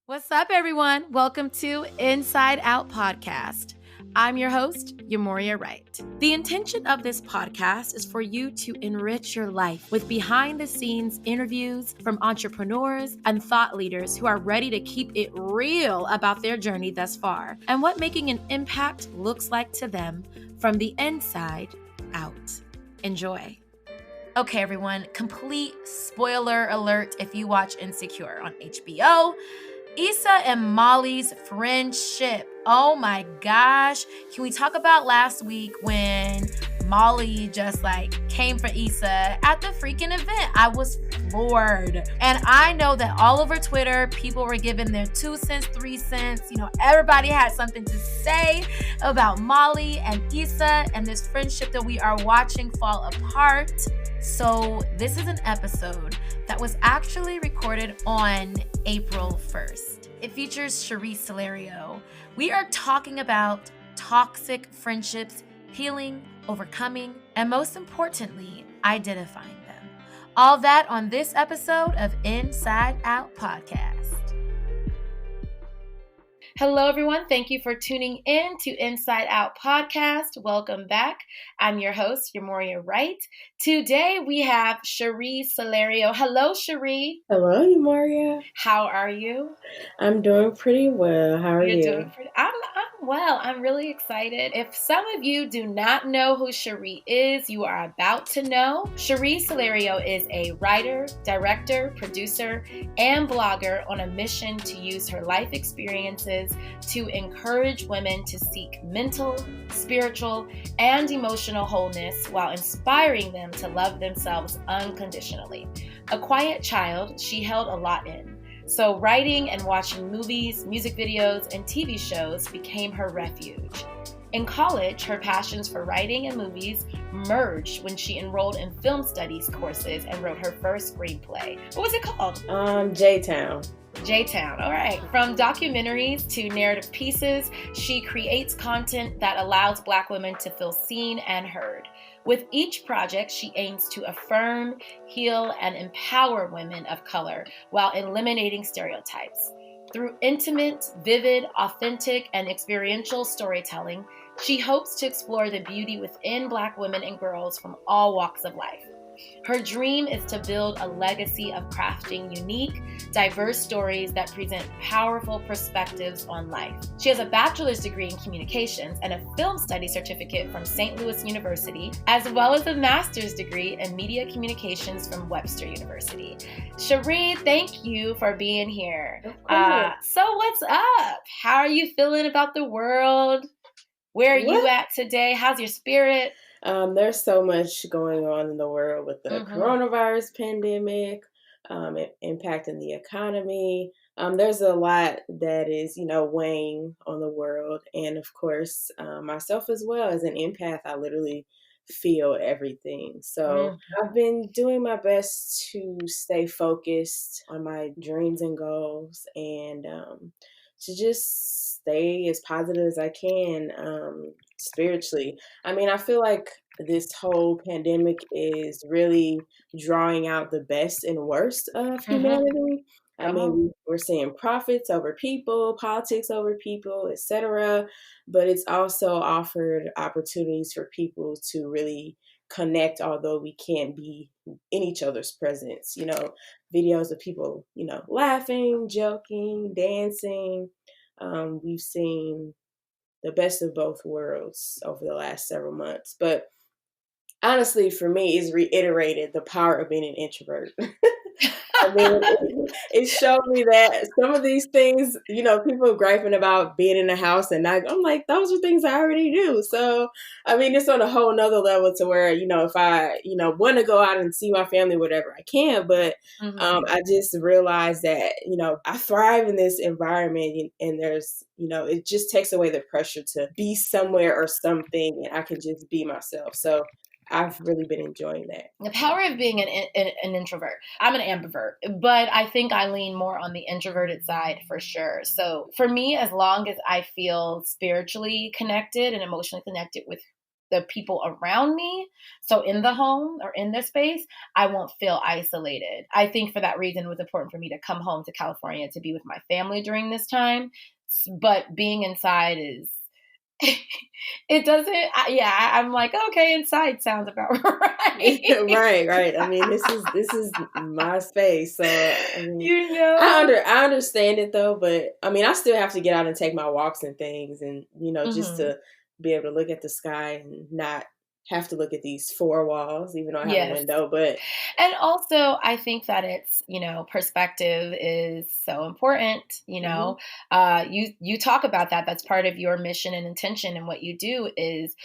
What's up, everyone? Welcome to Inside Out Podcast. I'm your host, Yhá Mourhia Wright. The intention of this podcast is for you to enrich your life with behind-the-scenes interviews from entrepreneurs and thought leaders who are ready to keep it real about their journey thus far and what making an impact looks like to them from the inside out. Enjoy. Okay, everyone, complete spoiler alert if you watch Insecure on HBO. Issa and Molly's friendship. Oh my gosh. Can we talk about last week when Molly just came for Issa at the freaking event? I was floored. And I know that all over Twitter, people were giving their 2 cents, 3 cents. Everybody had something to say about Molly and Issa and this friendship that we are watching fall apart. So this is an episode that was actually recorded on April 1st. It features Sharee Silerio. We are talking about toxic friendships, healing, overcoming, and most importantly, identifying them. All that on this episode of Inside Out Podcast. Hello, everyone. Thank you for tuning in to Inside Out Podcast. Welcome back. I'm your host, Yhá Mourhia Wright. Today, we have Sharee Silerio. Hello, Sharee. Hello, Yhá Mourhia. How are you? I'm doing pretty well. How are you? You're doing pretty. I'm well. I'm really excited. If some of you do not know who Sharee is, you are about to know. Sharee Silerio is a writer, director, producer, and blogger on a mission to use her life experiences to encourage women to seek mental, spiritual, and emotional wholeness while inspiring them to love themselves unconditionally. A quiet child, she held a lot in. So writing and watching movies, music videos, and TV shows became her refuge. In college, her passions for writing and movies merged when she enrolled in film studies courses and wrote her first screenplay. What was it called? J-Town. J-Town, all right. From documentaries to narrative pieces, she creates content that allows Black women to feel seen and heard. With each project, she aims to affirm, heal, and empower women of color while eliminating stereotypes. Through intimate, vivid, authentic, and experiential storytelling, she hopes to explore the beauty within Black women and girls from all walks of life. Her dream is to build a legacy of crafting unique, diverse stories that present powerful perspectives on life. She has a bachelor's degree in communications and a film studies certificate from St. Louis University, as well as a master's degree in media communications from Webster University. Sharee, thank you for being here. So what's up? How are you feeling about the world? Where are you at today? How's your spirit? There's so much going on in the world with the coronavirus pandemic, impacting the economy. There's a lot that is, weighing on the world. And of course, myself as well as an empath, I literally feel everything. So I've been doing my best to stay focused on my dreams and goals and to just stay as positive as I can spiritually. I feel like this whole pandemic is really drawing out the best and worst of humanity. We're seeing profits over people, politics over people, etc. But it's also offered opportunities for people to really connect, although we can't be in each other's presence. Videos of people, laughing, joking, dancing. We've seen the best of both worlds over the last several months. But honestly, for me, it's reiterated the power of being an introvert. It showed me that some of these things, people griping about being in the house and I'm like, those are things I already do. So, it's on a whole nother level to where, if I, want to go out and see my family, whatever, I can. But I just realized that, I thrive in this environment and there's, it just takes away the pressure to be somewhere or something and I can just be myself. So I've really been enjoying that. The power of being an introvert. I'm an ambivert, but I think I lean more on the introverted side for sure. So for me, as long as I feel spiritually connected and emotionally connected with the people around me, so in the home or in this space, I won't feel isolated. I think for that reason, it was important for me to come home to California to be with my family during this time. But being inside is, it doesn't, I'm like, okay, inside sounds about right. Right. I mean, this is my space, so I mean, You know? I understand it though, but I mean, I still have to get out and take my walks and things, and just Hmm. to be able to look at the sky and not have to look at these four walls, even though I have a Yes. window. But And also, I think that it's, perspective is so important. mhm, You talk about that. That's part of your mission and intention, and what you do is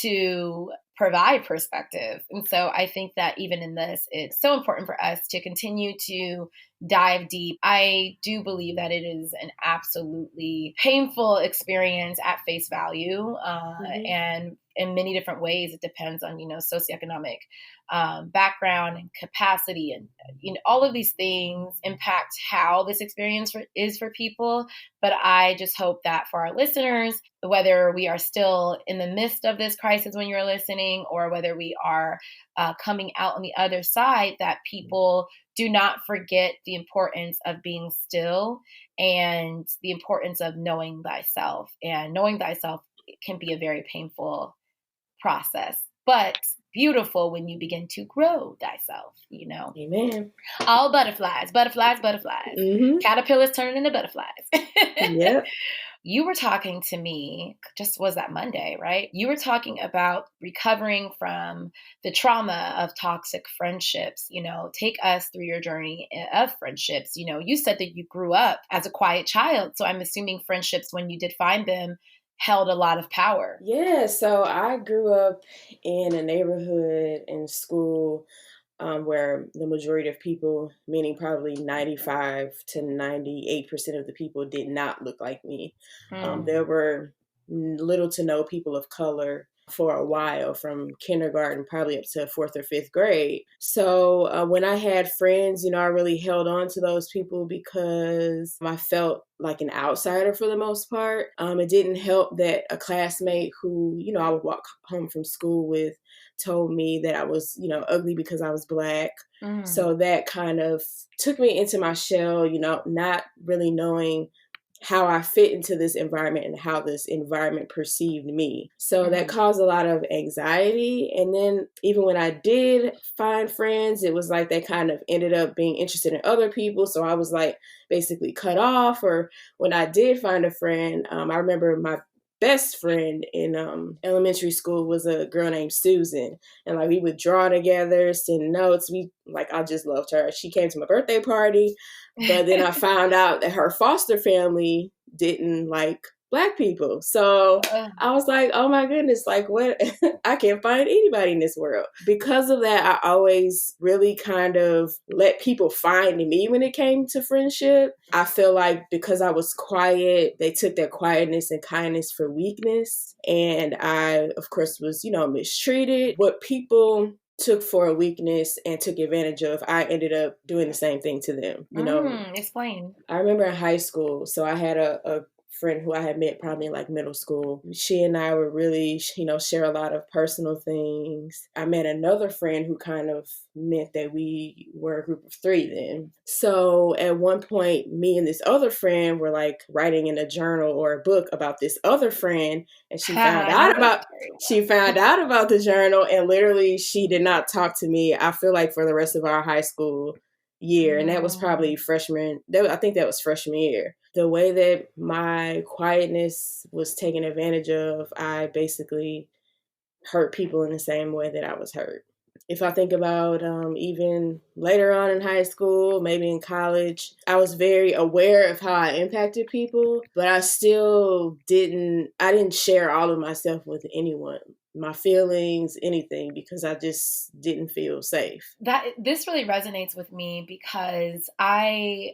to provide perspective. And so I think that even in this, it's so important for us to continue to dive deep. I do believe that it is an absolutely painful experience at face value, mhm, and in many different ways. It depends on socioeconomic background and capacity, and all of these things impact how this experience is for people. But I just hope that for our listeners, whether we are still in the midst of this crisis when you're listening, or whether we are coming out on the other side, that people do not forget the importance of being still, and the importance of knowing thyself. And knowing thyself can be a very painful process, but beautiful when you begin to grow thyself. amen. All butterflies, butterflies, butterflies. Mhm, Caterpillars turning into butterflies. yep. You were talking to me, just was that Monday, right? You were talking about recovering from the trauma of toxic friendships. Take us through your journey of friendships. You said that you grew up as a quiet child. So I'm assuming friendships, when you did find them, held a lot of power. Yeah, so I grew up in a neighborhood in school where the majority of people, meaning probably 95 to 98% of the people, did not look like me. Mm. There were little to no people of color for a while, from kindergarten probably up to fourth or fifth grade. So when I had friends, I really held on to those people because I felt like an outsider for the most part. It didn't help that a classmate who, I would walk home from school with told me that I was, ugly because I was Black. Mm. So that kind of took me into my shell, not really knowing how I fit into this environment and how this environment perceived me. So that Mm. caused a lot of anxiety. And then even when I did find friends, it was like they kind of ended up being interested in other people. So I was like basically cut off. Or when I did find a friend, I remember my best friend in elementary school was a girl named Susan, and like we would draw together, send notes. I just loved her. She came to my birthday party, but then I found out that her foster family didn't like Black people. So Ugh. I was like, oh my goodness, like what? I can't find anybody in this world. Because of that, I always really kind of let people find me when it came to friendship. I feel like because I was quiet, they took that quietness and kindness for weakness. And I, of course, was, mistreated. What people took for a weakness and took advantage of, I ended up doing the same thing to them. Explain. I remember in high school, so I had a friend who I had met probably in like middle school. She and I were really, share a lot of personal things. I met another friend who kind of meant that we were a group of three then. So at one point, me and this other friend were like writing in a journal or a book about this other friend, and I know this she found out about the journal, and literally she did not talk to me, I feel like, for the rest of our high school year. And that was probably story. I think that was freshman year. The way that my quietness was taken advantage of, I basically hurt people in the same way that I was hurt. If I think about even later on in high school, maybe in college, I was very aware of how I impacted people, but I didn't share all of myself with anyone, my feelings, anything, because I just didn't feel safe. That this really resonates with me because I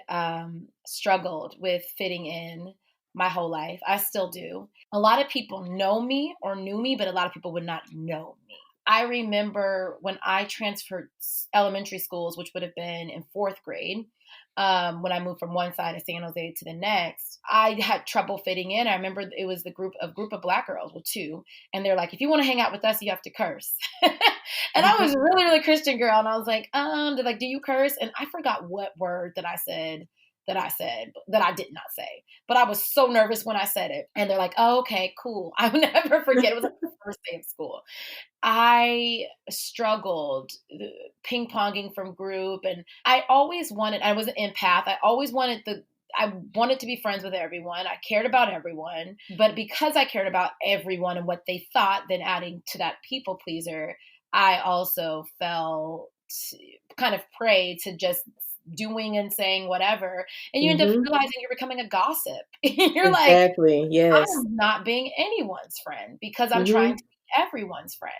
struggled with fitting in my whole life. I still do. A lot of people know me or knew me, but a lot of people would not know me. I remember when I transferred elementary schools, which would have been in fourth grade, when I moved from one side of San Jose to the next, I had trouble fitting in. I remember it was a group of Black girls, well, two, and they're like, if you want to hang out with us, you have to curse. And I was really, really Christian girl, and I was like, they're like, do you curse? And I forgot what word that I said that I did not say, but I was so nervous when I said it. And they're like, oh, okay, cool. I will never forget. It was like the first day of school. I struggled ping ponging from group, and I was an empath. I wanted to be friends with everyone. I cared about everyone, but because I cared about everyone and what they thought, then adding to that people pleaser, I also fell kind of prey to just doing and saying whatever. And you end up realizing you're becoming a gossip. You're exactly. like, Yes. I'm not being anyone's friend because I'm trying to be everyone's friend.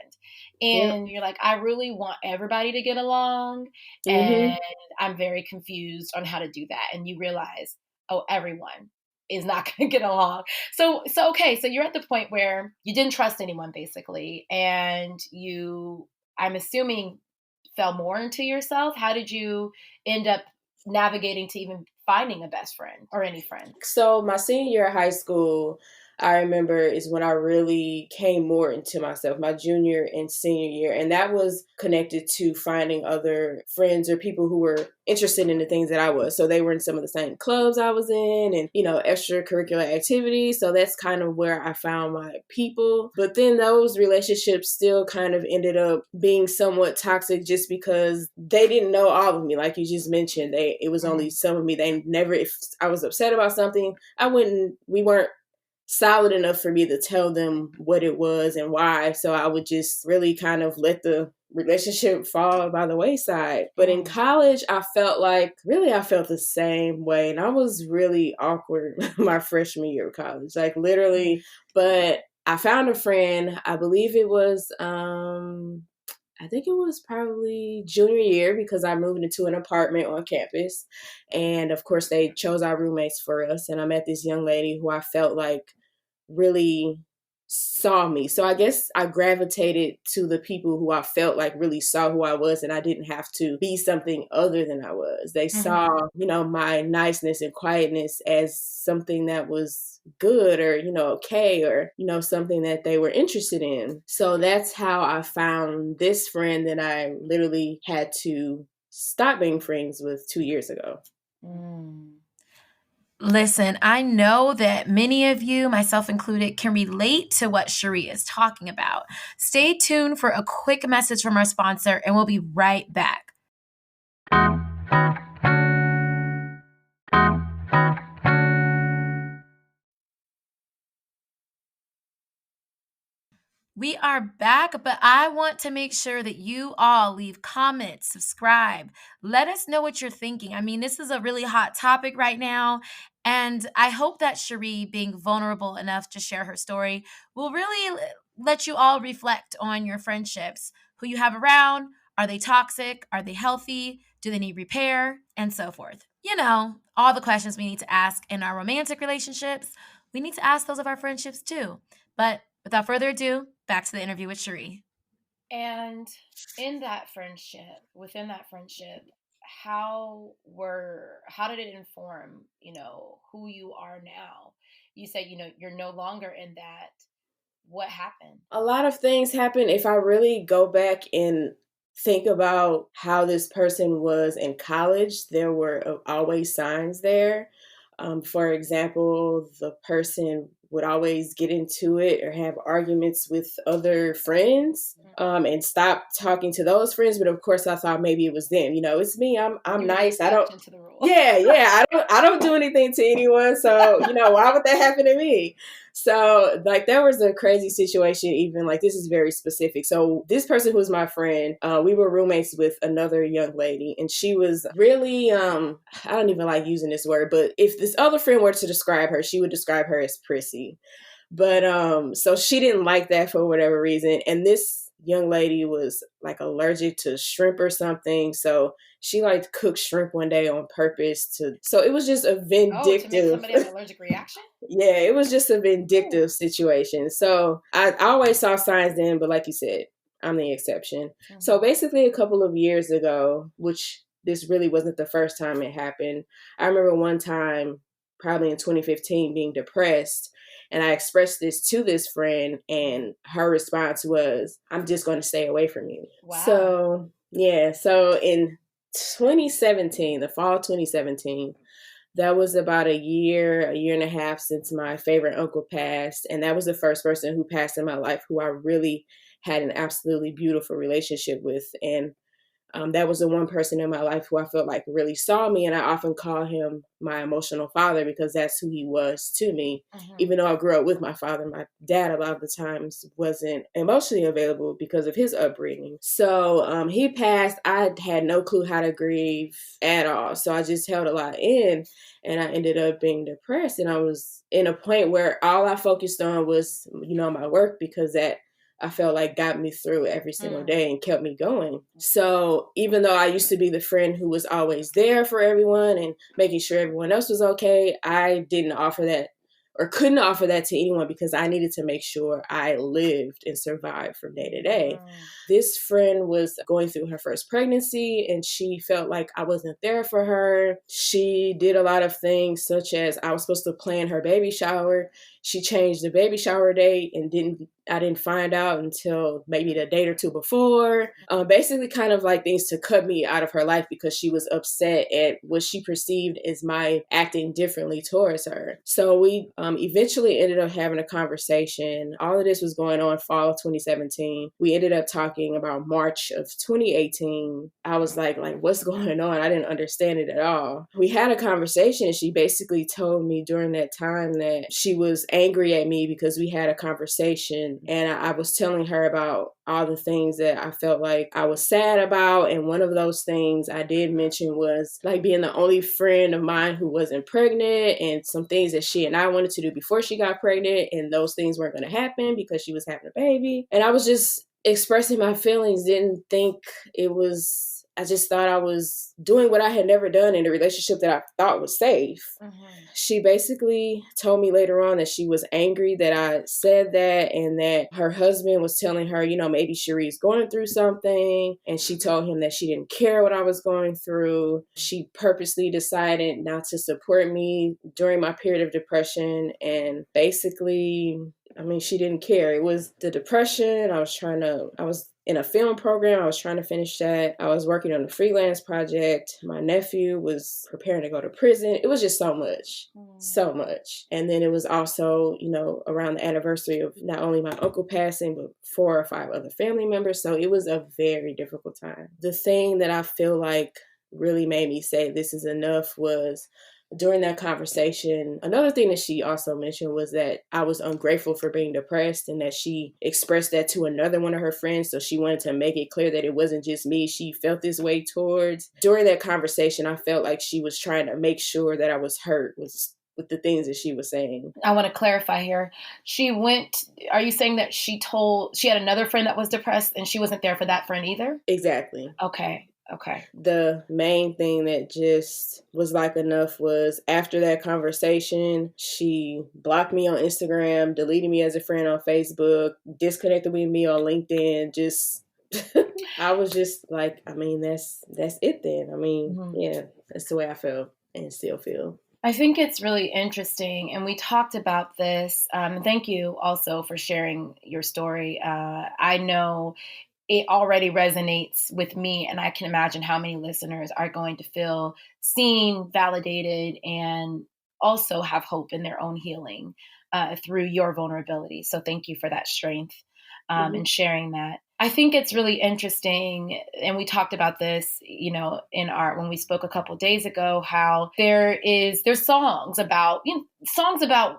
And you're like, I really want everybody to get along. And I'm very confused on how to do that. And you realize, oh, everyone is not going to get along. So okay. So you're at the point where you didn't trust anyone basically. And I'm assuming, fell more into yourself. How did you end up navigating to even finding a best friend or any friend? So my senior year of high school, I remember, is when I really came more into myself, my junior and senior year. And that was connected to finding other friends or people who were interested in the things that I was. So they were in some of the same clubs I was in and, extracurricular activities. So that's kind of where I found my people. But then those relationships still kind of ended up being somewhat toxic just because they didn't know all of me. Like you just mentioned, it was only some of me. They never, if I was upset about something, we weren't solid enough for me to tell them what it was and why. So I would just really kind of let the relationship fall by the wayside. But in college, I felt the same way. And I was really awkward my freshman year of college, like literally. But I found a friend, I believe it was, I think it was probably junior year because I moved into an apartment on campus. And of course, they chose our roommates for us. And I met this young lady who I felt like really saw me. So I guess I gravitated to the people who I felt like really saw who I was, and I didn't have to be something other than I was. They saw, my niceness and quietness as something that was good or, okay, or, something that they were interested in. So that's how I found this friend that I literally had to stop being friends with 2 years ago. Listen, I know that many of you, myself included, can relate to what Sharee is talking about. Stay tuned for a quick message from our sponsor, and we'll be right back. We are back, but I want to make sure that you all leave comments, subscribe. Let us know what you're thinking. I mean, this is a really hot topic right now, and I hope that Sharee, being vulnerable enough to share her story, will really let you all reflect on your friendships, who you have around. Are they toxic? Are they healthy? Do they need repair? And so forth. All the questions we need to ask in our romantic relationships, we need to ask those of our friendships too. But without further ado, back to the interview with Sharee. And within that friendship, how did it inform, who you are now? You said, you're no longer in that. What happened? A lot of things happened. If I really go back and think about how this person was in college, there were always signs there. For example, the person would always get into it or have arguments with other friends and stop talking to those friends. But of course, I thought maybe it was them. It's me. I'm nice. I don't. To the rule. Yeah. I don't do anything to anyone. So why would that happen to me? So like there was a crazy situation. Even like this is very specific. So this person who's my friend, we were roommates with another young lady, and she was really I don't even like using this word, but if this other friend were to describe her, she would describe her as prissy. But so she didn't like that for whatever reason, and this young lady was like allergic to shrimp or something, so she like cooked shrimp one day on purpose so it was just a vindictive. To make somebody have an allergic reaction? Yeah, it was just a vindictive situation. So I always saw signs then, but like you said, I'm the exception. So basically a couple of years ago, which this really wasn't the first time it happened. I remember one time, probably in 2015, being depressed. And I expressed this to this friend, and her response was, I'm just going to stay away from you. Wow. So, yeah. So in 2017, the fall of 2017, that was about a year and a half since my favorite uncle passed. And that was the first person who passed in my life who I really had an absolutely beautiful relationship with. And that was the one person in my life who I felt like really saw me. And I often call him my emotional father because that's who he was to me. Even though I grew up with my father, my dad a lot of the times wasn't emotionally available because of his upbringing. So he passed. I had no clue how to grieve at all. So I just held a lot in, and I ended up being depressed. And I was in a point where all I focused on was, my work, because that I felt like got me through every single day and kept me going. So even though I used to be the friend who was always there for everyone and making sure everyone else was okay, I didn't offer that or couldn't offer that to anyone because I needed to make sure I lived and survived from day to day. This friend was going through her first pregnancy, and she felt like I wasn't there for her. She did a lot of things, such as I was supposed to plan her baby shower. She changed the baby shower date and I didn't find out until maybe the date or two before. Basically kind of like things to cut me out of her life because she was upset at what she perceived as my acting differently towards her. So we eventually ended up having a conversation. All of this was going on fall of 2017. We ended up talking about March of 2018. I was like, what's going on? I didn't understand it at all. We had a conversation, and she basically told me during that time that she was angry at me because we had a conversation, and I was telling her about all the things that I felt like I was sad about. And one of those things I did mention was like being the only friend of mine who wasn't pregnant, and some things that she and I wanted to do before she got pregnant, and those things weren't going to happen because she was having a baby. And I was just expressing my feelings, didn't think it was, I just thought I was doing what I had never done in a relationship that I thought was safe. She basically told me later on that she was angry that I said that, and that her husband was telling her, maybe Sharee's going through something. And she told him that she didn't care what I was going through. She purposely decided not to support me during my period of depression. And basically, she didn't care. It was the depression. I was in a film program. I was trying to finish that. I was working on a freelance project. My nephew was preparing to go to prison. It was just so much. So much. And then it was also, around the anniversary of not only my uncle passing, but 4 or 5 other family members. So it was a very difficult time. The thing that I feel like really made me say this is enough was during that conversation, another thing that she also mentioned was that I was ungrateful for being depressed, and that she expressed that to another one of her friends. So she wanted to make it clear that it wasn't just me she felt this way towards. During that conversation, I felt like she was trying to make sure that I was hurt with the things that she was saying. I want to clarify here. Are you saying that she had another friend that was depressed and she wasn't there for that friend either? Exactly. Okay. The main thing that just was like enough was after that conversation, she blocked me on Instagram, deleted me as a friend on Facebook, disconnected with me on LinkedIn. Just, I was just like, that's it then. Yeah, that's the way I felt and still feel. I think it's really interesting, and we talked about this. Thank you also for sharing your story. I know it already resonates with me, and I can imagine how many listeners are going to feel seen, validated, and also have hope in their own healing through your vulnerability. So thank you for that strength and sharing that. I think it's really interesting, and we talked about this, when we spoke a couple of days ago, how there's songs about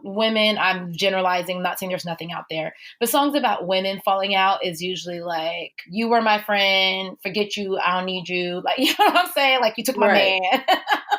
women. I'm generalizing, not saying there's nothing out there, but songs about women falling out is usually like, you were my friend, forget you, I don't need you. Like, you know what I'm saying? Like, you took my man.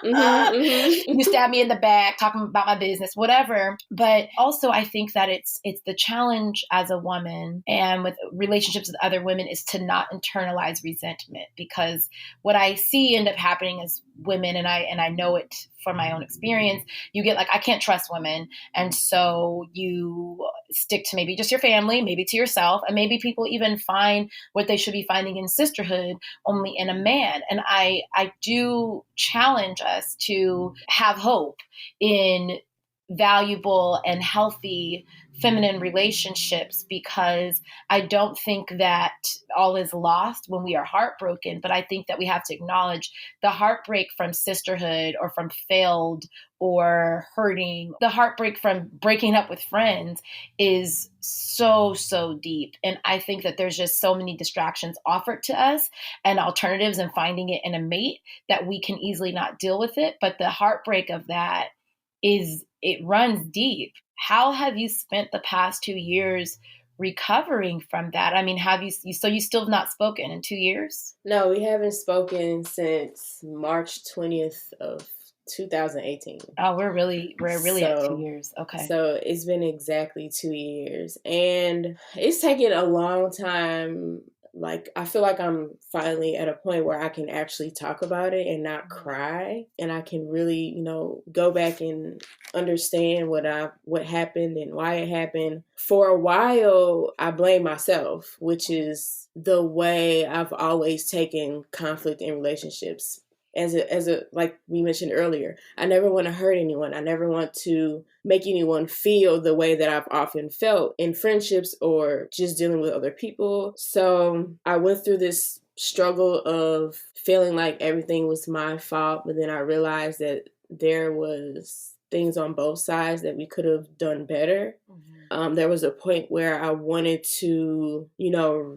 You stabbed me in the back, talking about my business, whatever. But also I think that it's the challenge as a woman and with relationships with other other women is to not internalize resentment, because what I see end up happening is women, and I know it from my own experience, you get like, I can't trust women. And so you stick to maybe just your family, maybe to yourself, and maybe people even find what they should be finding in sisterhood only in a man. And I do challenge us to have hope in valuable and healthy feminine relationships, because I don't think that all is lost when we are heartbroken, but I think that we have to acknowledge the heartbreak from sisterhood or from failed or hurting. The heartbreak from breaking up with friends is so, so deep. And I think that there's just so many distractions offered to us and alternatives and finding it in a mate that we can easily not deal with it. But the heartbreak of that it runs deep. How have you spent the past 2 years recovering from that? I mean, so you still have not spoken in 2 years? No, we haven't spoken since March 20th of 2018. Oh, we're really at 2 years. Okay. So it's been exactly 2 years, and it's taken a long time. Like, I feel like I'm finally at a point where I can actually talk about it and not cry, and I can really, go back and understand what happened and why it happened. For a while, I blamed myself, which is the way I've always taken conflict in relationships. As a like we mentioned earlier, I never want to hurt anyone. I never want to make anyone feel the way that I've often felt in friendships or just dealing with other people. So I went through this struggle of feeling like everything was my fault, but then I realized that there was things on both sides that we could have done better. There was a point where I wanted to,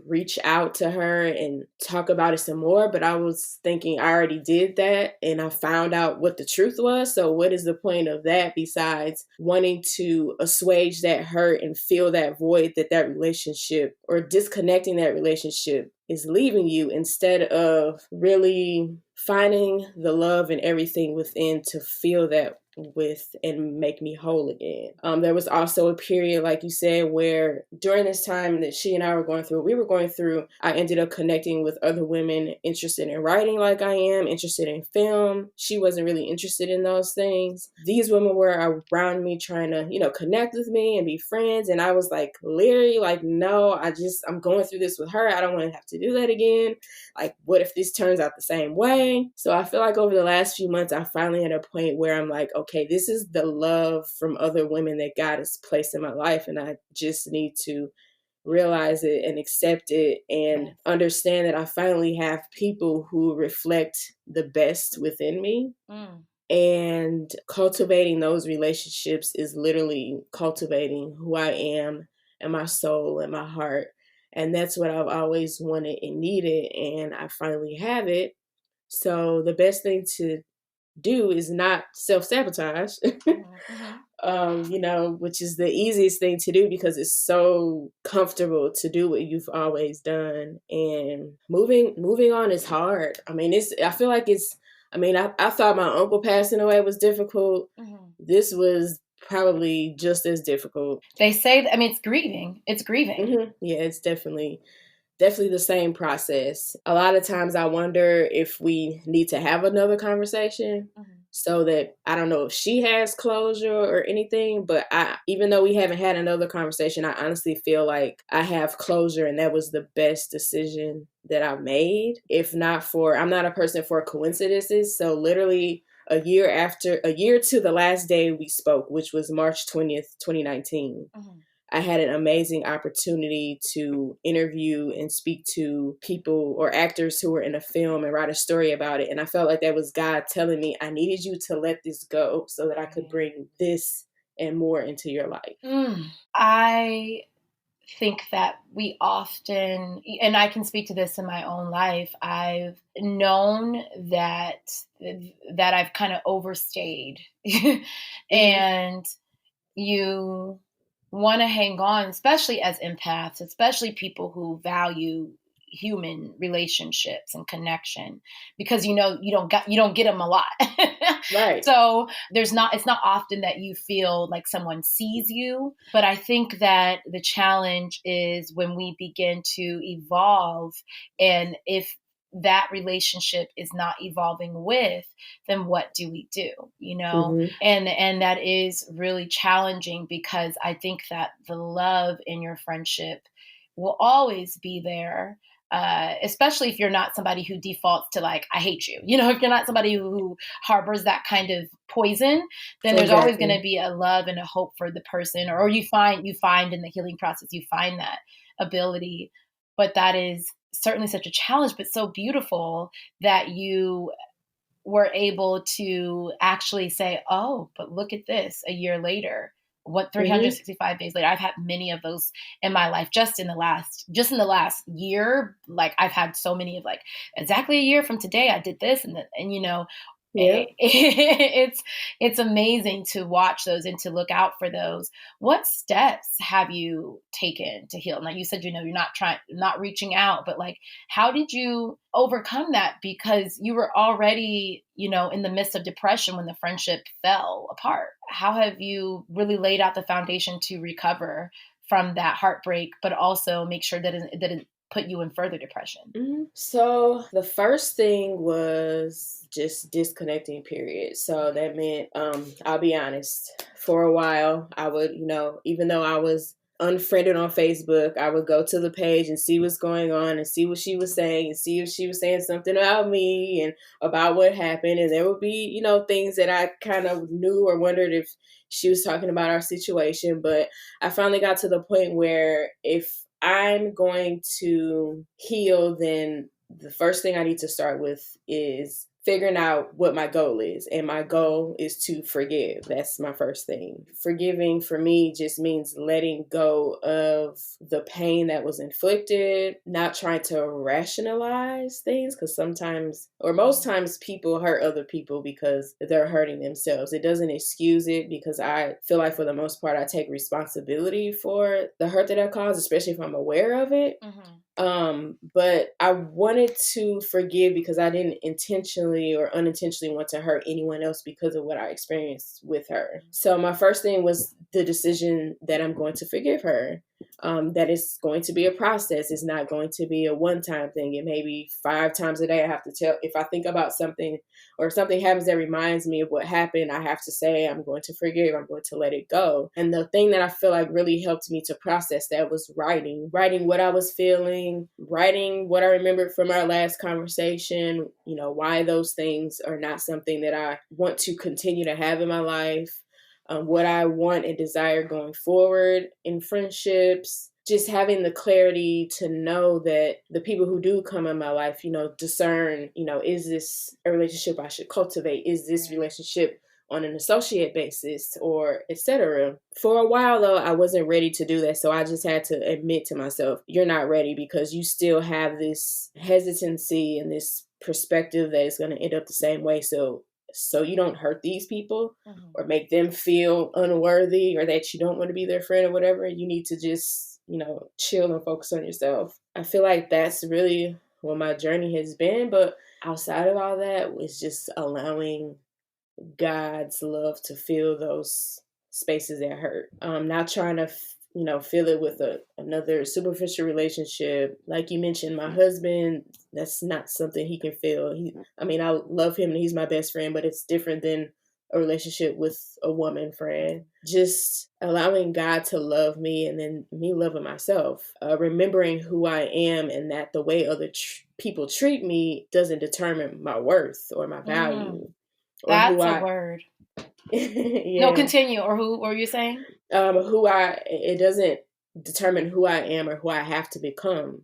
reach out to her and talk about it some more, but I was thinking I already did that and I found out what the truth was. So what is the point of that besides wanting to assuage that hurt and fill that void that relationship or disconnecting that relationship is leaving you, instead of really finding the love and everything within to feel that with and make me whole again. There was also a period, like you said, where during this time that she and I were going through, I ended up connecting with other women interested in writing like I am, interested in film. She wasn't really interested in those things. These women were around me trying to, connect with me and be friends. And I was like, literally, like, no, I'm going through this with her. I don't want to have to do that again. Like, what if this turns out the same way? So I feel like over the last few months, I finally had a point where I'm like, okay, this is the love from other women that God has placed in my life. And I just need to realize it and accept it and understand that I finally have people who reflect the best within me. And cultivating those relationships is literally cultivating who I am and my soul and my heart. And that's what I've always wanted and needed. And I finally have it. So the best thing to do is not self-sabotage, which is the easiest thing to do because it's so comfortable to do what you've always done. And moving on is hard. I mean, I feel like I thought my uncle passing away was difficult. This was probably just as difficult. They say, it's grieving. It's grieving. Yeah, it's definitely the same process. A lot of times I wonder if we need to have another conversation so that, I don't know if she has closure or anything, but even though we haven't had another conversation, I honestly feel like I have closure and that was the best decision that I made. I'm not a person for coincidences. So literally a year to the last day we spoke, which was March 20th, 2019. I had an amazing opportunity to interview and speak to people or actors who were in a film and write a story about it. And I felt like that was God telling me, I needed you to let this go so that I could bring this and more into your life. I think that we often, and I can speak to this in my own life, I've known that I've kind of overstayed and you want to hang on, especially as empaths, especially people who value human relationships and connection, because you don't get them a lot. Right. So it's not often that you feel like someone sees you. But I think that the challenge is when we begin to evolve, and if that relationship is not evolving with, then what do we do? Mm-hmm. And that is really challenging, because I think that the love in your friendship will always be there. Especially if you're not somebody who defaults to like, I hate you. If you're not somebody who harbors that kind of poison, then there's always going to be a love and a hope for the person, or you find in the healing process, you find that ability. But that is certainly such a challenge, but so beautiful that you were able to actually say, oh, but look at this a year later. What 365 days later, I've had many of those in my life. Just in the last year, like I've had so many of like, exactly a year from today, I did this, and Yeah. it's amazing to watch those and to look out for those. What steps have you taken to heal? Now, you said, you're not reaching out, but like, how did you overcome that? Because you were already, in the midst of depression when the friendship fell apart. How have you really laid out the foundation to recover from that heartbreak, but also make sure that it didn't put you in further depression? Mm-hmm. So the first thing was just disconnecting, period. So that meant, I'll be honest, for a while, I would, even though I was unfriended on Facebook, I would go to the page and see what's going on and see what she was saying and see if she was saying something about me and about what happened. And there would be, things that I kind of knew or wondered if she was talking about our situation. But I finally got to the point where if I'm going to heal, then the first thing I need to start with is figuring out what my goal is. And my goal is to forgive. That's my first thing. Forgiving for me just means letting go of the pain that was inflicted, not trying to rationalize things, because sometimes, or most times, people hurt other people because they're hurting themselves. It doesn't excuse it, because I feel like for the most part, I take responsibility for the hurt that I caused, especially if I'm aware of it. Mm-hmm. But I wanted to forgive because I didn't intentionally or unintentionally want to hurt anyone else because of what I experienced with her. So my first thing was the decision that I'm going to forgive her. That it's going to be a process. It's not going to be a one-time thing. It may be 5 times a day. I have to tell, if I think about something or something happens that reminds me of what happened, I have to say, I'm going to forgive. I'm going to let it go. And the thing that I feel like really helped me to process that was writing what I was feeling, writing what I remembered from our last conversation, why those things are not something that I want to continue to have in my life. What I want and desire going forward in friendships, just having the clarity to know that the people who do come in my life, discern, is this a relationship I should cultivate? Is this relationship on an associate basis, or etc. For a while, though, I wasn't ready to do that. So I just had to admit to myself, you're not ready, because you still have this hesitancy and this perspective that it's going to end up the same way. So you don't hurt these people or make them feel unworthy, or that you don't want to be their friend or whatever. You need to just, chill and focus on yourself. I feel like that's really what my journey has been. But outside of all that, it's just allowing God's love to fill those spaces that hurt. Not trying to, fill it with another superficial relationship. Like you mentioned, my husband, that's not something he can fill. I love him and he's my best friend, but it's different than a relationship with a woman friend. Just allowing God to love me, and then me loving myself. Remembering who I am, and that the way other people treat me doesn't determine my worth or my value. That's a word. Yeah. No, continue. Or who were you saying? It doesn't determine who I am or who I have to become.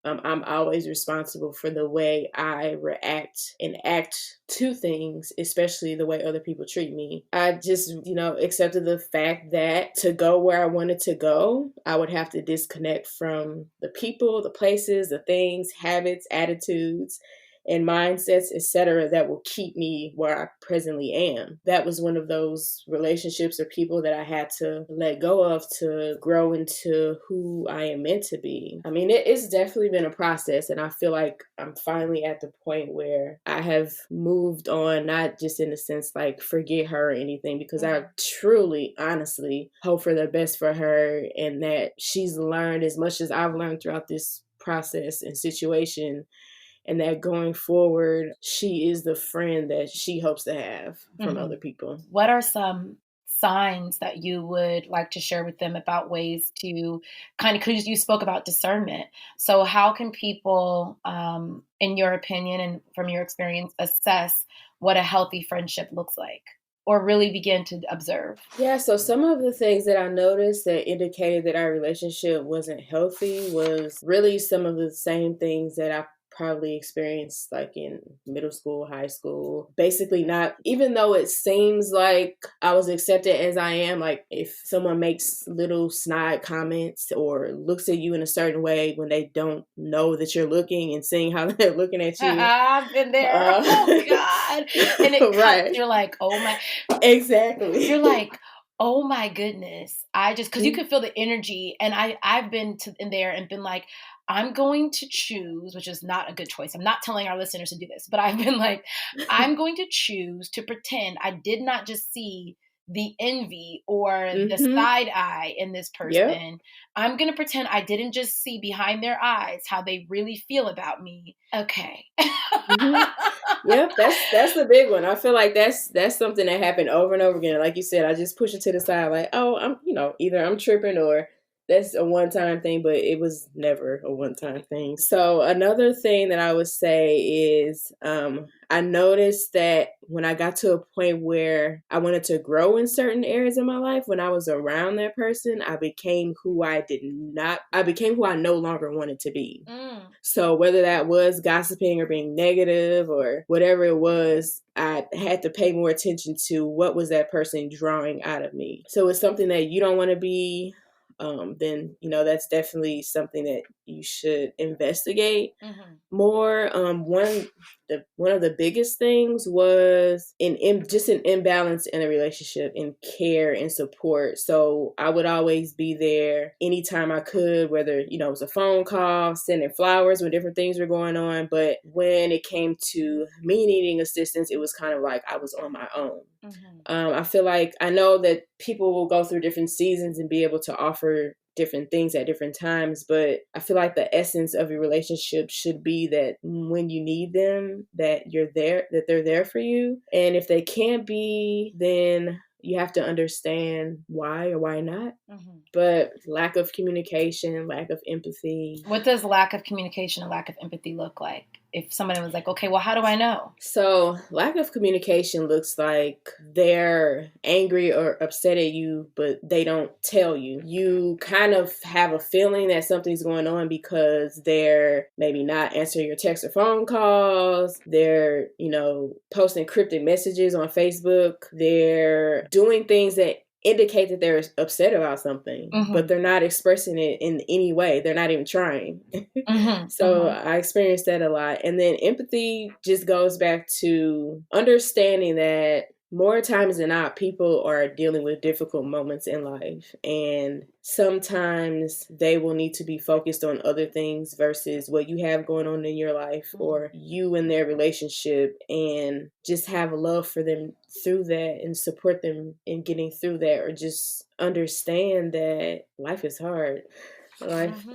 I'm always responsible for the way I react and act to things, especially the way other people treat me. I just, accepted the fact that to go where I wanted to go, I would have to disconnect from the people, the places, the things, habits, attitudes, and mindsets, etc., that will keep me where I presently am. That was one of those relationships or people that I had to let go of to grow into who I am meant to be. I mean, it's definitely been a process, and I feel like I'm finally at the point where I have moved on, not just in the sense like forget her or anything, because I truly, honestly hope for the best for her, and that she's learned as much as I've learned throughout this process and situation, and that going forward, she is the friend that she hopes to have from other people. What are some signs that you would like to share with them about ways to kind of, because you spoke about discernment. So how can people, in your opinion and from your experience, assess what a healthy friendship looks like? Or really begin to observe? Yeah, so some of the things that I noticed that indicated that our relationship wasn't healthy was really some of the same things that I probably experienced like in middle school, high school. Basically not, even though it seems like I was accepted as I am, like if someone makes little snide comments or looks at you in a certain way when they don't know that you're looking and seeing how they're looking at you. I've been there. Oh God. And it right. you're like, oh my. Exactly. You're like, oh my goodness. Because you can feel the energy. And I've been in there and been like, I'm going to choose, which is not a good choice. I'm not telling our listeners to do this, but I've been like, I'm going to choose to pretend I did not just see the envy or the side eye in this person. Yep. I'm going to pretend I didn't just see behind their eyes how they really feel about me. Okay. Yep, that's the big one. I feel like that's something that happened over and over again. Like you said, I just push it to the side, like, oh, I'm, either I'm tripping or that's a one-time thing, but it was never a one-time thing. So another thing that I would say is I noticed that when I got to a point where I wanted to grow in certain areas of my life, when I was around that person, I became who I no longer wanted to be. So whether that was gossiping or being negative or whatever it was, I had to pay more attention to what was that person drawing out of me. So it's something that you don't want to be, then that's definitely something that you should investigate more. One of the biggest things was just an imbalance in a relationship, in care and support. So I would always be there anytime I could, whether it was a phone call, sending flowers when different things were going on. But when it came to me needing assistance, it was kind of like I was on my own. I feel like I know that people will go through different seasons and be able to offer different things at different times, but I feel like the essence of your relationship should be that when you need them, that they're there for you. And if they can't be, then you have to understand why or why not. But lack of communication, lack of empathy. What does lack of communication and lack of empathy look like? If somebody was like, okay, well, how do I know? So lack of communication looks like they're angry or upset at you, but they don't tell you. You kind of have a feeling that something's going on because they're maybe not answering your text or phone calls. They're, posting cryptic messages on Facebook. They're doing things that indicate that they're upset about something, but they're not expressing it in any way. They're not even trying. So I experienced that a lot. And then empathy just goes back to understanding that more times than not, people are dealing with difficult moments in life. And sometimes they will need to be focused on other things versus what you have going on in your life or you and their relationship, and just have love for them through that and support them in getting through that, or just understand that life is hard. Life,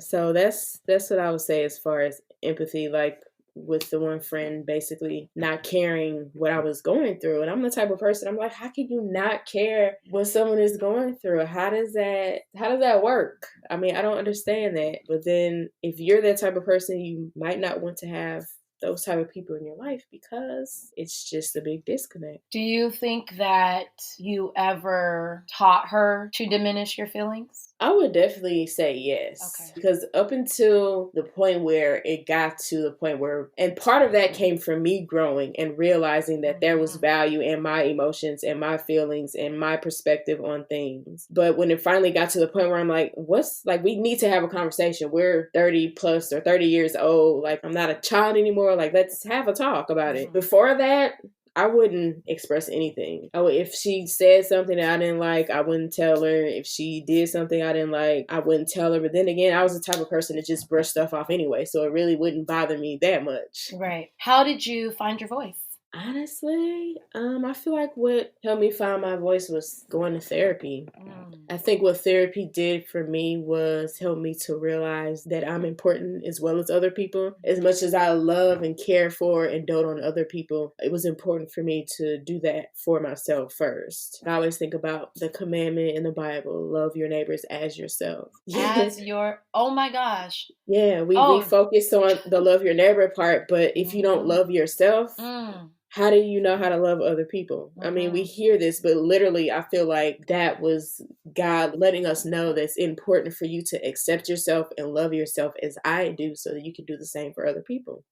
So that's what I would say as far as empathy, like with the one friend basically not caring what I was going through. And I'm the type of person, I'm like, how can you not care what someone is going through? How does that work? I mean, I don't understand that. But then if you're that type of person, you might not want to have those type of people in your life because it's just a big disconnect. Do you think that you ever taught her to diminish your feelings? I would definitely say yes. Okay. Because up until the point where it got to the point where, and part of that came from me growing and realizing that there was value in my emotions and my feelings and my perspective on things. But when it finally got to the point where I'm like, we need to have a conversation. We're 30 plus or 30 years old. Like, I'm not a child anymore. Like, let's have a talk about it. Before that, I wouldn't express anything. If she said something that I didn't like, I wouldn't tell her. If she did something I didn't like, I wouldn't tell her. But then again, I was the type of person to just brush stuff off anyway, so it really wouldn't bother me that much. Right. How did you find your voice? Honestly, I feel like what helped me find my voice was going to therapy. I think what therapy did for me was help me to realize that I'm important as well as other people. As much as I love and care for and dote on other people, it was important for me to do that for myself first. I always think about the commandment in the Bible, love your neighbors as yourself. Oh my gosh. Yeah, we focus on the love your neighbor part, but if you don't love yourself, how do you know how to love other people? I mean, we hear this, but literally, I feel like that was God letting us know that it's important for you to accept yourself and love yourself as I do so that you can do the same for other people.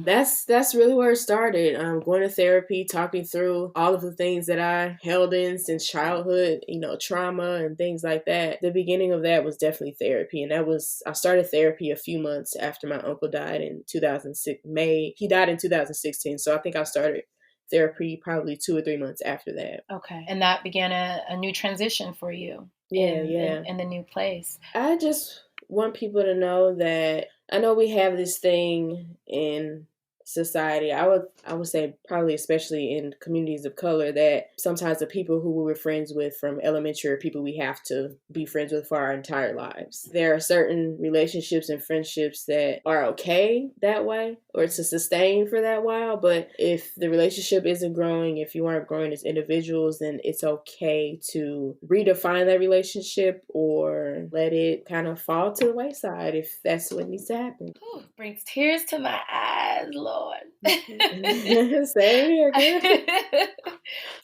That's really where it started. Going to therapy, talking through all of the things that I held in since childhood, trauma and things like that. The beginning of that was definitely therapy. And I started therapy a few months after my uncle died in 2006, May. He died in 2016. So I think I started therapy probably 2 or 3 months after that. Okay. And that began a new transition for you. Yeah. In the new place. I just want people to know that I know we have this thing in society. I would say probably especially in communities of color that sometimes the people who we were friends with from elementary are people we have to be friends with for our entire lives. There are certain relationships and friendships that are okay that way or to sustain for that while, but if the relationship isn't growing, if you aren't growing as individuals, then it's okay to redefine that relationship or let it kind of fall to the wayside if that's what needs to happen. Ooh, brings tears to my eyes, Lord. Same here, girl.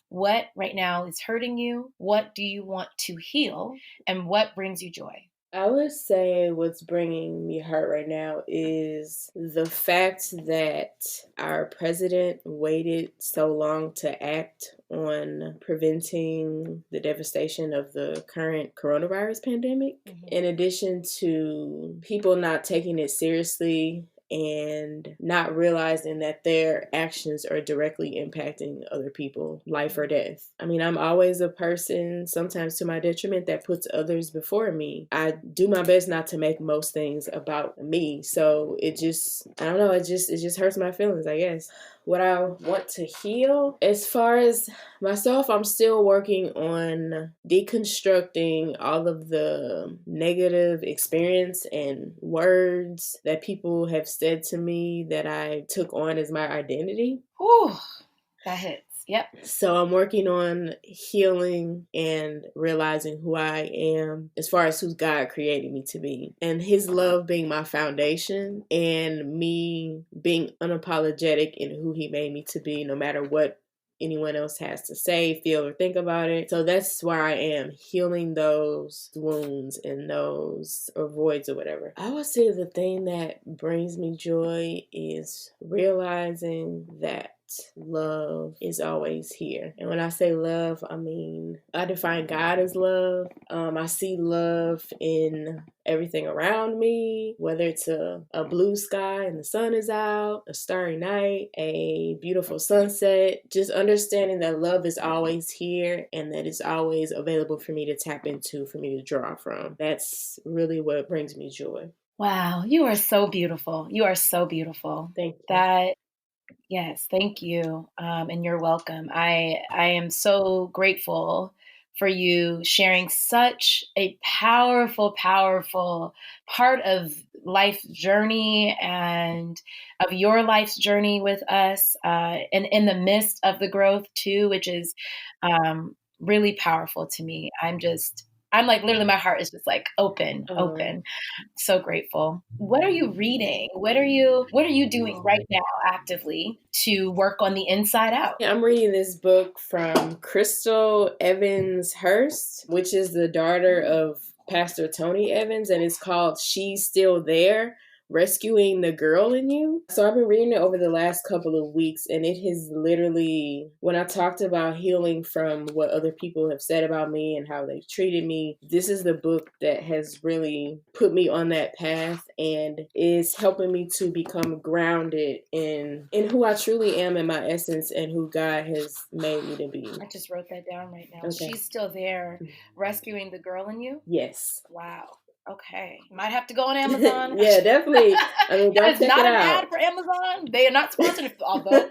What right now is hurting you? What do you want to heal? And what brings you joy? I would say what's bringing me hurt right now is the fact that our president waited so long to act on preventing the devastation of the current coronavirus pandemic. In addition to people not taking it seriously and not realizing that their actions are directly impacting other people, life or death. I mean, I'm always a person, sometimes to my detriment, that puts others before me. I do my best not to make most things about me. So it just hurts my feelings, I guess. What I want to heal, as far as myself, I'm still working on deconstructing all of the negative experience and words that people have said to me that I took on as my identity. Whew, that hits. Yep. So I'm working on healing and realizing who I am as far as who God created me to be. And His love being my foundation and me being unapologetic in who He made me to be, no matter what anyone else has to say, feel, or think about it. So that's where I am, healing those wounds and those or voids or whatever. I would say the thing that brings me joy is realizing that love is always here. And when I say love, I mean, I define God as love. I see love in everything around me, whether it's a blue sky and the sun is out, a starry night, a beautiful sunset, just understanding that love is always here and that it's always available for me to tap into, for me to draw from. That's really what brings me joy. Wow, you are so beautiful. You are so beautiful. Thank you. Yes, thank you. And you're welcome. I am so grateful for you sharing such a powerful, powerful part of life's journey and of your life's journey with us, and in the midst of the growth too, which is really powerful to me. I'm like, literally my heart is just like open. So grateful. What are you reading? What are you doing right now actively to work on the inside out? Yeah, I'm reading this book from Crystal Evans Hurst, which is the daughter of Pastor Tony Evans, and it's called She's Still There, Rescuing the Girl in You. So I've been reading it over the last couple of weeks, and it has literally, when I talked about healing from what other people have said about me and how they've treated me, this is the book that has really put me on that path and is helping me to become grounded in who I truly am, in my essence, and who God has made me to be. I just wrote that down right now. Okay. She's Still There, Rescuing the Girl in You? Yes. Wow. Okay. Might have to go on Amazon. Yeah, definitely. I mean, go check it out. It's not an ad for Amazon. They are not sponsored, although,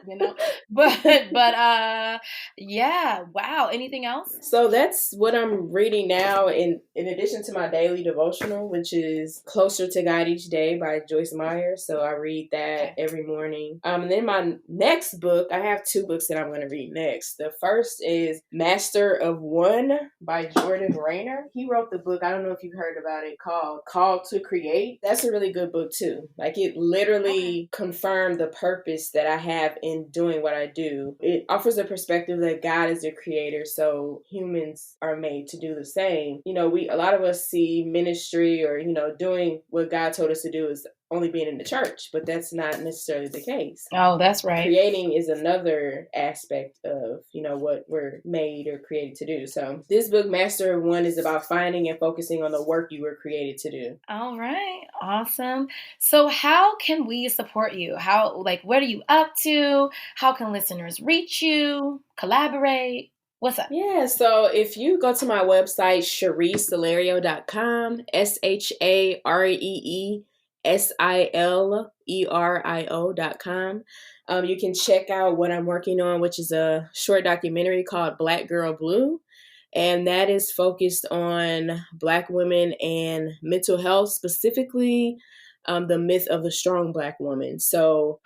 But yeah. Wow. Anything else? So that's what I'm reading now in addition to my daily devotional, which is Closer to God Each Day by Joyce Meyer. So I read that every morning. And then my next book, I have 2 books that I'm going to read next. The first is Master of One by Jordan Rayner. He wrote the book, I don't know if you've heard about it, called Called to Create. That's a really good book too. Like, it literally confirmed the purpose that I have in doing what I do. It offers a perspective that God is the creator, so humans are made to do the same. A lot of us see ministry or, doing what God told us to do is only being in the church, but that's not necessarily the case. Oh, that's right. Creating is another aspect of, what we're made or created to do. So this book, Master of One, is about finding and focusing on the work you were created to do. All right. Awesome. So how can we support you? What are you up to? How can listeners reach you, collaborate? What's up? Yeah, so if you go to my website, ShareeSilerio.com, ShareeSilerio.com. You can check out what I'm working on, which is a short documentary called Black Girl Blue. And that is focused on Black women and mental health, specifically the myth of the strong Black woman. So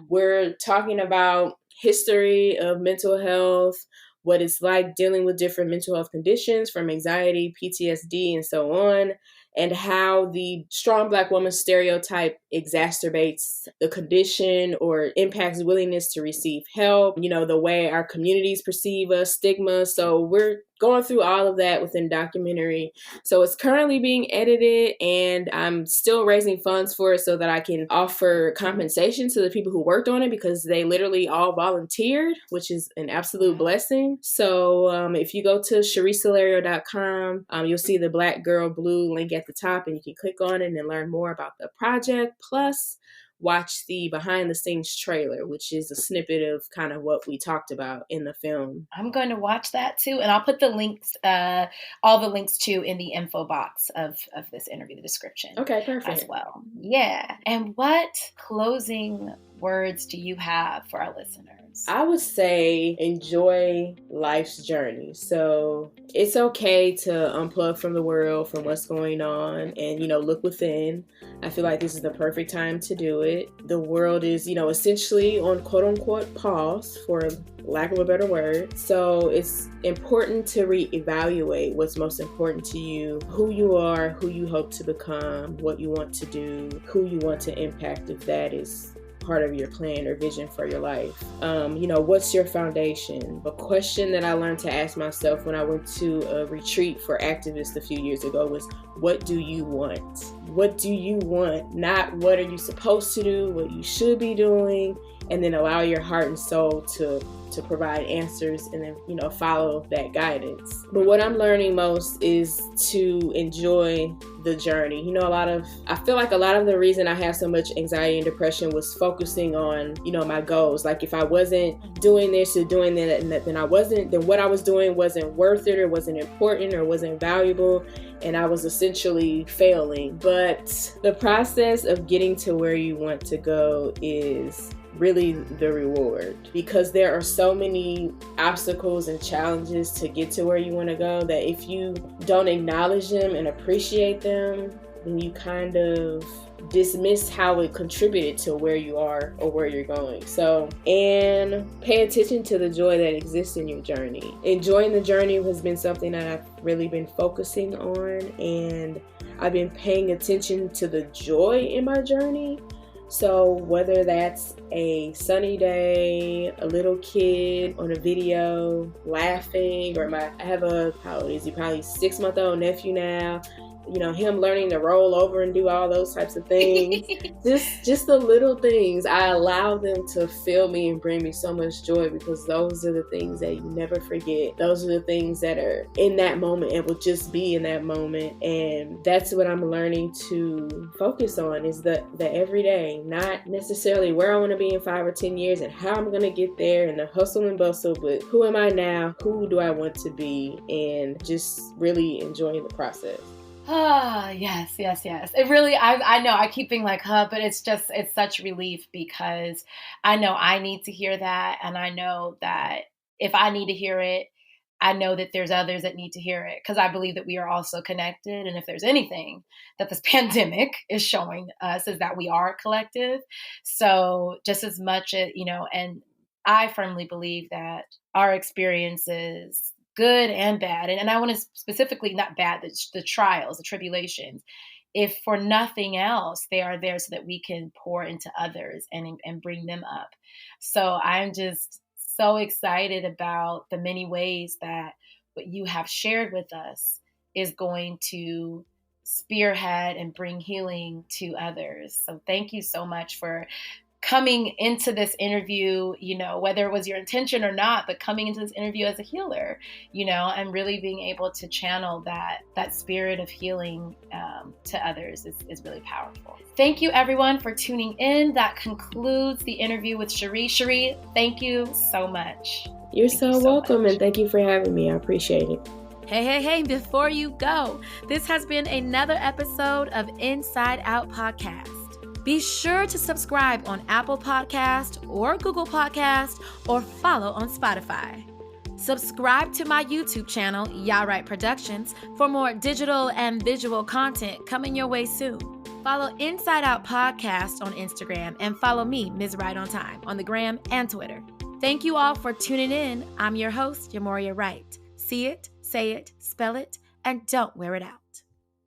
we're talking about history of mental health, what it's like dealing with different mental health conditions from anxiety, PTSD, and so on, and how the strong Black woman stereotype exacerbates the condition or impacts willingness to receive help, the way our communities perceive us, stigma. So we're going through all of that within documentary. So it's currently being edited, and I'm still raising funds for it so that I can offer compensation to the people who worked on it, because they literally all volunteered, which is an absolute blessing. So if you go to ShareeSilerio.com, you'll see the Black Girl Blue link at the top, and you can click on it and learn more about the project. Plus, watch the behind the scenes trailer, which is a snippet of kind of what we talked about in the film. I'm going to watch that too. And I'll put the links, all the links too, in the info box of this interview, the description. Okay, perfect. As well. Yeah. And what closing words do you have for our listeners? I would say enjoy life's journey. So it's okay to unplug from the world, from what's going on, and, look within. I feel like this is the perfect time to do it. The world is, essentially on quote unquote pause, for lack of a better word. So it's important to reevaluate what's most important to you, who you are, who you hope to become, what you want to do, who you want to impact, if that is part of your plan or vision for your life. What's your foundation? A question that I learned to ask myself when I went to a retreat for activists a few years ago was, what do you want? What do you want? Not what are you supposed to do, what you should be doing, and then allow your heart and soul to provide answers, and then, follow that guidance. But what I'm learning most is to enjoy the journey. I feel like a lot of the reason I have so much anxiety and depression was focusing on, my goals. Like, if I wasn't doing this or doing that, then what I was doing wasn't worth it, or wasn't important, or wasn't valuable, and I was essentially failing. But the process of getting to where you want to go is really the reward, because there are so many obstacles and challenges to get to where you want to go that if you don't acknowledge them and appreciate them, then you kind of dismiss how it contributed to where you are or where you're going. So, and pay attention to the joy that exists in your journey. Enjoying the journey has been something that I've really been focusing on, and I've been paying attention to the joy in my journey. So whether that's a sunny day, a little kid on a video laughing, or I have how old is he? Probably 6-month-old nephew now, him learning to roll over and do all those types of things. just the little things. I allow them to fill me and bring me so much joy, because those are the things that you never forget. Those are the things that are in that moment and will just be in that moment. And that's what I'm learning to focus on, is the everyday, not necessarily where I want to be in 5 or 10 years and how I'm going to get there and the hustle and bustle, but who am I now? Who do I want to be? And just really enjoying the process. Yes. It really, I know I keep being like, but it's such relief, because I know I need to hear that. And I know that if I need to hear it, I know that there's others that need to hear it, because I believe that we are also connected. And if there's anything that this pandemic is showing us, is that we are collective. So just as much as, and I firmly believe that our experiences, good and bad, and I want to specifically not bad, the trials, the tribulations, if for nothing else, they are there so that we can pour into others and bring them up. So I'm just so excited about the many ways that what you have shared with us is going to spearhead and bring healing to others. So thank you so much for coming into this interview, whether it was your intention or not, but coming into this interview as a healer, and really being able to channel that spirit of healing to others is really powerful. Thank you, everyone, for tuning in. That concludes the interview with Sharee. Sharee, thank you so much. You're so welcome, and thank you for having me. I appreciate it. Hey, before you go, this has been another episode of Inside Out Podcast. Be sure to subscribe on Apple Podcast or Google Podcast, or follow on Spotify. Subscribe to my YouTube channel, Yhá Right Productions, for more digital and visual content coming your way soon. Follow Inside Out Podcast on Instagram, and follow me, Ms. Right on Time, on the gram and Twitter. Thank you all for tuning in. I'm your host, Yhá Mourhia Right. See it, say it, spell it, and don't wear it out.